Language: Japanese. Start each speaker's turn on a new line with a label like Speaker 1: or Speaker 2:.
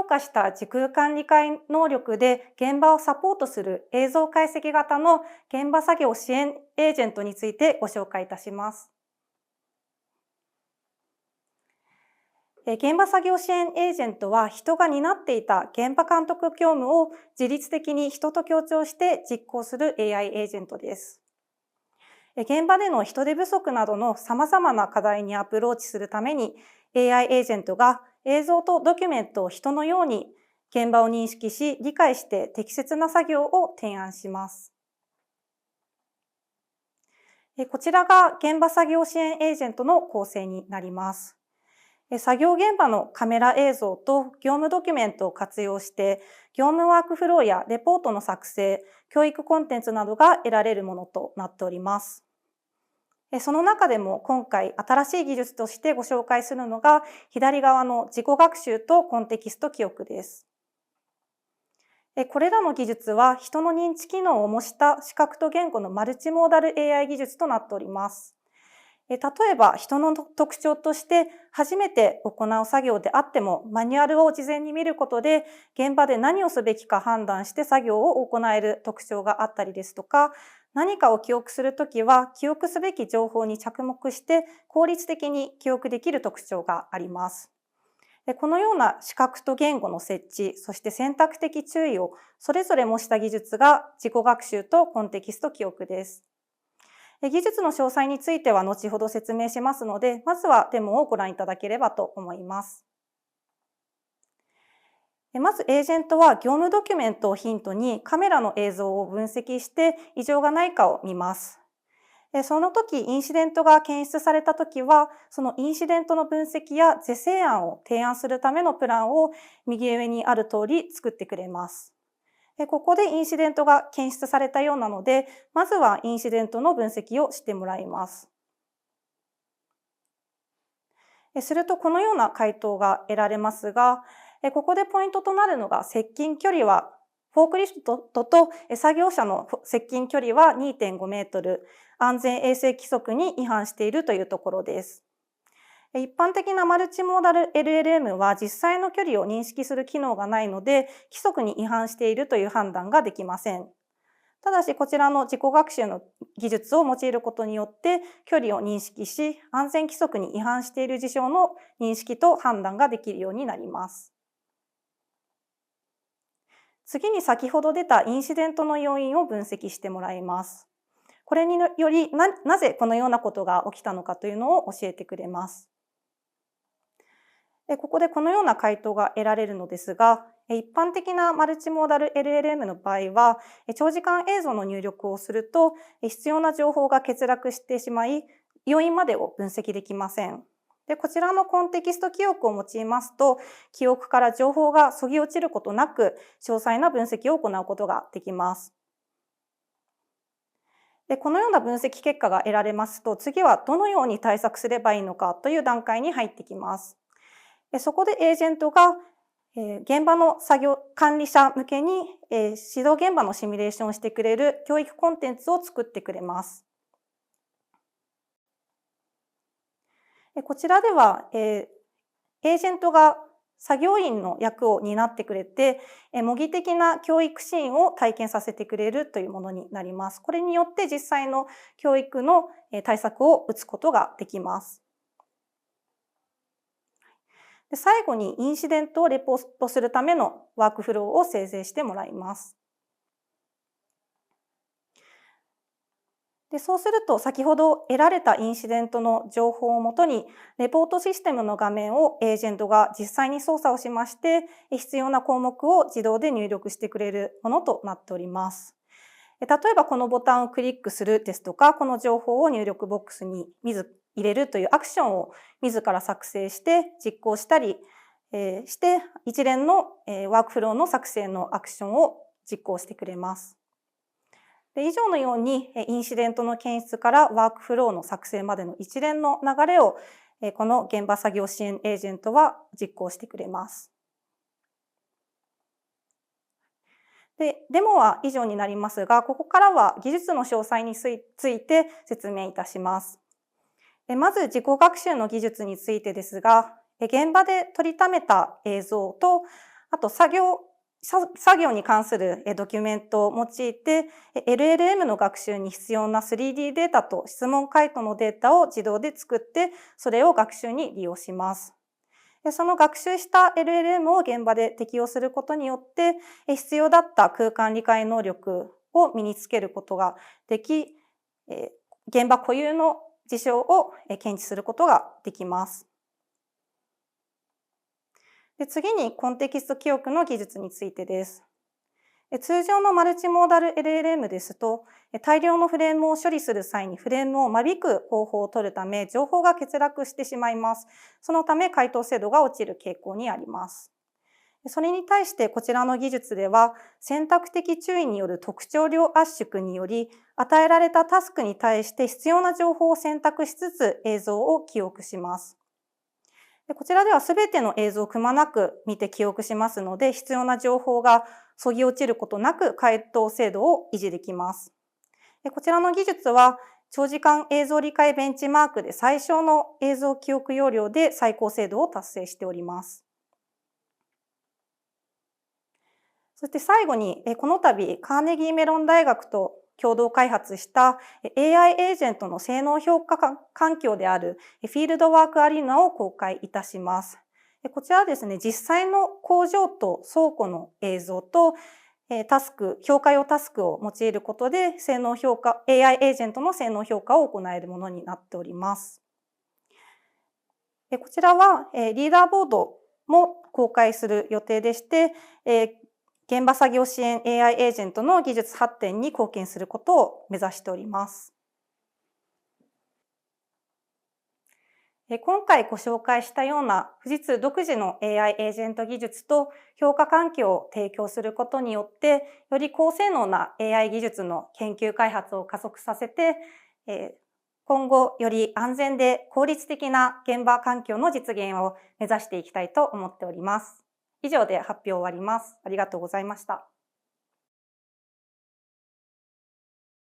Speaker 1: 化した時空間理解能力で現場をサポートする映像解析型の現場作業支援エージェントについてご紹介いたします。現場作業支援エージェントは人が担っていた現場監督業務を自律的に人と協調して実行する AI エージェントです。現場での人手不足などの様々な課題にアプローチするために AI エージェントが映像とドキュメントを人のように現場を認識し理解して適切な作業を提案します。こちらが現場作業支援エージェントの構成になります。作業現場のカメラ映像と業務ドキュメントを活用して、業務ワークフローやレポートの作成、教育コンテンツなどが得られるものとなっております。その中でも今回新しい技術としてご紹介するのが、左側の自己学習とコンテキスト記憶です。これらの技術は人の認知機能を模した視覚と言語のマルチモーダル AI 技術となっております。例えば人の特徴として初めて行う作業であってもマニュアルを事前に見ることで現場で何をすべきか判断して作業を行える特徴があったりですとか、何かを記憶するときは記憶すべき情報に着目して効率的に記憶できる特徴があります。このような視覚と言語の設置、そして選択的注意をそれぞれ模した技術が自己学習とコンテキスト記憶です。技術の詳細については後ほど説明しますので、まずはデモをご覧いただければと思います。まずエージェントは業務ドキュメントをヒントにカメラの映像を分析して異常がないかを見ます。その時インシデントが検出された時は、そのインシデントの分析や是正案を提案するためのプランを右上にある通り作ってくれます。ここでインシデントが検出されたようなので、まずはインシデントの分析をしてもらいます。するとこのような回答が得られますが、ここでポイントとなるのが接近距離は、フォークリフトと作業者の接近距離は 2.5 メートル、安全衛生規則に違反しているというところです。一般的なマルチモーダル LLM は実際の距離を認識する機能がないので、規則に違反しているという判断ができません。ただし、こちらの自己学習の技術を用いることによって、距離を認識し、安全規則に違反している事象の認識と判断ができるようになります。次に先ほど出たインシデントの要因を分析してもらいます。これによりなぜこのようなことが起きたのかというのを教えてくれます。ここでこのような回答が得られるのですが、一般的なマルチモーダル LLM の場合は、長時間映像の入力をすると、必要な情報が欠落してしまい、要因までを分析できません。で、こちらのコンテキスト記憶を用いますと、記憶から情報がそぎ落ちることなく、詳細な分析を行うことができます。で、このような分析結果が得られますと、次はどのように対策すればいいのかという段階に入ってきます。そこでエージェントが現場の作業管理者向けに指導現場のシミュレーションをしてくれる教育コンテンツを作ってくれます。こちらではエージェントが作業員の役を担ってくれて、模擬的な教育シーンを体験させてくれるというものになります。これによって実際の教育の対策を打つことができます。で、最後にインシデントをレポートするためのワークフローを生成してもらいます。で、そうすると先ほど得られたインシデントの情報をもとに、レポートシステムの画面をエージェントが実際に操作をしまして、必要な項目を自動で入力してくれるものとなっております。例えばこのボタンをクリックするですとか、この情報を入力ボックスに入れるというアクションを自ら作成して実行したりして、一連のワークフローの作成のアクションを実行してくれます。で、以上のようにインシデントの検出からワークフローの作成までの一連の流れをこの現場作業支援エージェントは実行してくれます。で、デモは以上になりますが、ここからは技術の詳細について説明いたします。まず自己学習の技術についてですが、現場で撮りためた映像とあと作業に関するドキュメントを用いて、LLM の学習に必要な 3D データと質問回答のデータを自動で作って、それを学習に利用します。その学習した LLM を現場で適用することによって、必要だった空間理解能力を身につけることができ、現場固有の事象を検知することができます。次にコンテキスト記憶の技術についてです。通常のマルチモーダル LLM ですと、大量のフレームを処理する際にフレームを間引く方法を取るため、情報が欠落してしまいます。そのため、回答精度が落ちる傾向にあります。それに対してこちらの技術では、選択的注意による特徴量圧縮により、与えられたタスクに対して必要な情報を選択しつつ映像を記憶します。こちらでは全ての映像をくまなく見て記憶しますので、必要な情報がそぎ落ちることなく回答精度を維持できます。こちらの技術は、長時間映像理解ベンチマークで最小の映像記憶容量で最高精度を達成しております。そして最後に、この度、カーネギーメロン大学と共同開発した AI エージェントの性能評価環境であるフィールドワークアリーナを公開いたします。こちらはですね、実際の工場と倉庫の映像と評価用タスクを用いることでAI エージェントの性能評価を行えるものになっております。こちらはリーダーボードも公開する予定でして、現場作業支援 AI エージェントの技術発展に貢献することを目指しております。今回ご紹介したような富士通独自の AI エージェント技術と評価環境を提供することによって、より高性能な AI 技術の研究開発を加速させて、今後より安全で効率的な現場環境の実現を目指していきたいと思っております。以上で発表を終わります。ありがとうございました。